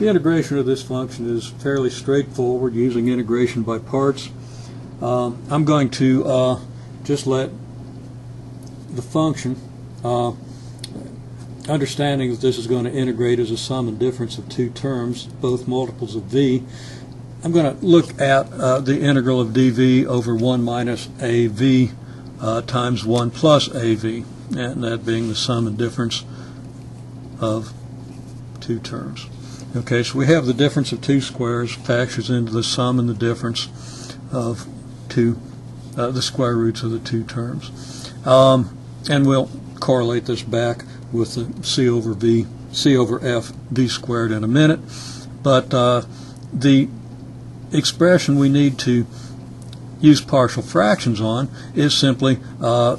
The integration of this function is fairly straightforward using integration by parts. I'm going to just let the function, understanding that this is going to integrate as a sum and difference of two terms, both multiples of v, I'm going to look at the integral of dv over 1 minus av times 1 plus av, and that being the sum and difference of two terms. Okay, so we have the difference of two squares factors into the sum and the difference of the square roots of the two terms. And we'll correlate this back with the c over f v squared in a minute. But the expression we need to use partial fractions on is simply, the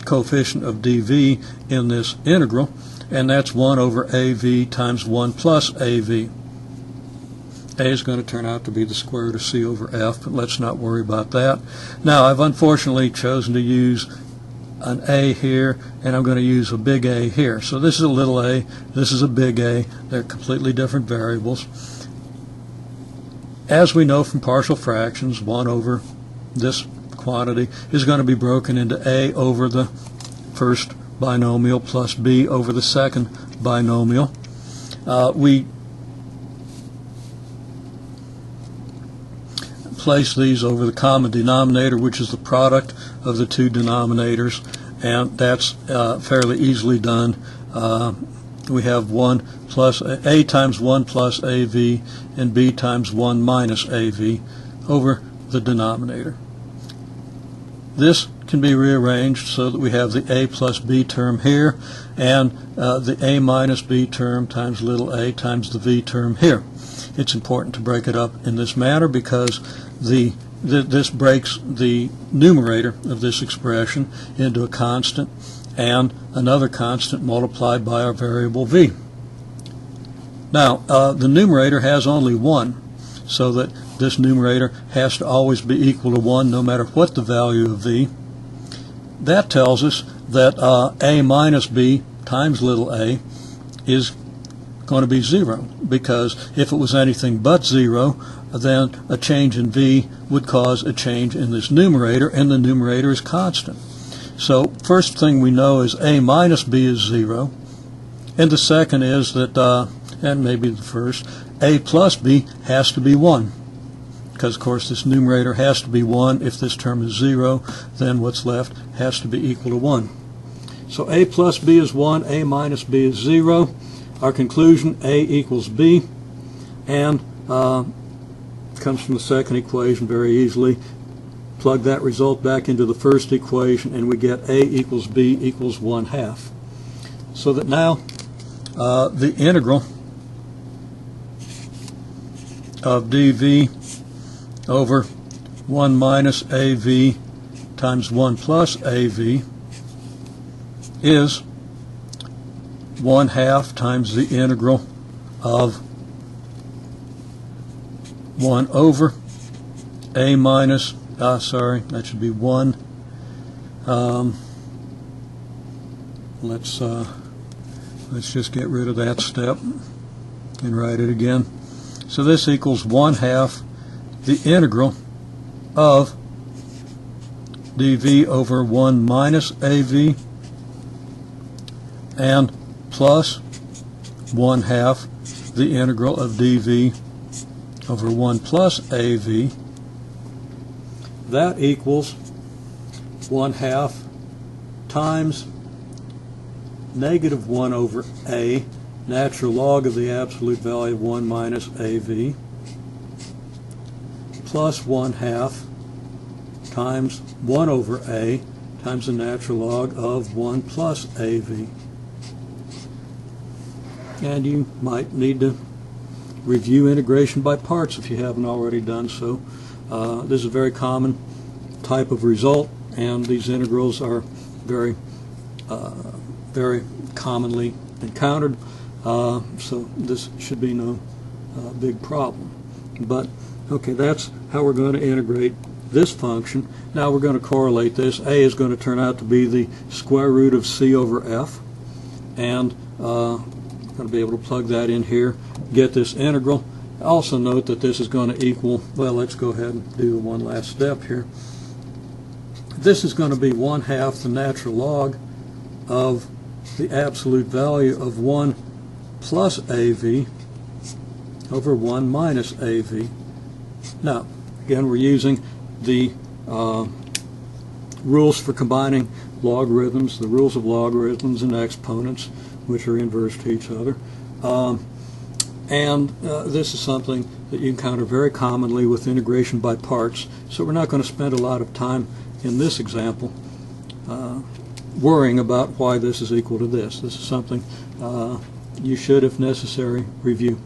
coefficient of dv in this integral, and that's 1 over av times 1 plus av. A is going to turn out to be the square root of c over f, but let's not worry about that. Now, I've unfortunately chosen to use an a here, and I'm going to use a big A here. So this is a little a, this is a big A. They're completely different variables. As we know from partial fractions, 1 over this quantity is going to be broken into a over the first binomial plus b over the second binomial. We place these over the common denominator, which is the product of the two denominators, and that's fairly easily done. We have 1 plus a times 1 plus av and b times 1 minus av over the denominator. This can be rearranged so that we have the a plus b term here and the a minus b term times little a times the v term here. It's important to break it up in this manner because this breaks the numerator of this expression into a constant and another constant multiplied by our variable v. Now, the numerator has only 1, so that this numerator has to always be equal to 1 no matter what the value of v. That tells us that a minus b times little a is going to be 0, because if it was anything but 0, then a change in v would cause a change in this numerator, and the numerator is constant. So first thing we know is a minus b is 0, and the second is that, and maybe the first, a plus b has to be 1, because of course this numerator has to be 1. If this term is 0, then what's left has to be equal to 1. So a plus b is 1, a minus b is 0. Our conclusion, a equals b, and comes from the second equation very easily. Plug that result back into the first equation, and we get a equals b equals 1/2. So that now the integral of dv over 1 minus av times 1 plus av is 1/2 times the integral of 1 over a minus, that should be 1. Let's just get rid of that step and write it again. So this equals 1/2 the integral of dv over 1 minus av and plus 1/2 the integral of dv over 1 plus av. That equals 1/2 times negative 1 over a, natural log of the absolute value of 1 minus av, plus 1/2 times 1 over a times the natural log of 1 plus av. And you might need to review integration by parts if you haven't already done so. This is a very common type of result, and these integrals are very commonly encountered, so this should be no big problem. But okay, that's how we're going to integrate this function. Now we're going to correlate this. A is going to turn out to be the square root of c over f, and going to be able to plug that in here, get this integral. Also note that this is going to equal, well, let's go ahead and do one last step here. This is going to be 1/2 the natural log of the absolute value of 1 plus AV over 1 minus AV. Now, again, we're using the rules for combining logarithms, the rules of logarithms and exponents, which are inverse to each other. This is something that you encounter very commonly with integration by parts, so we're not going to spend a lot of time in this example worrying about why this is equal to this. This is something you should, if necessary, review.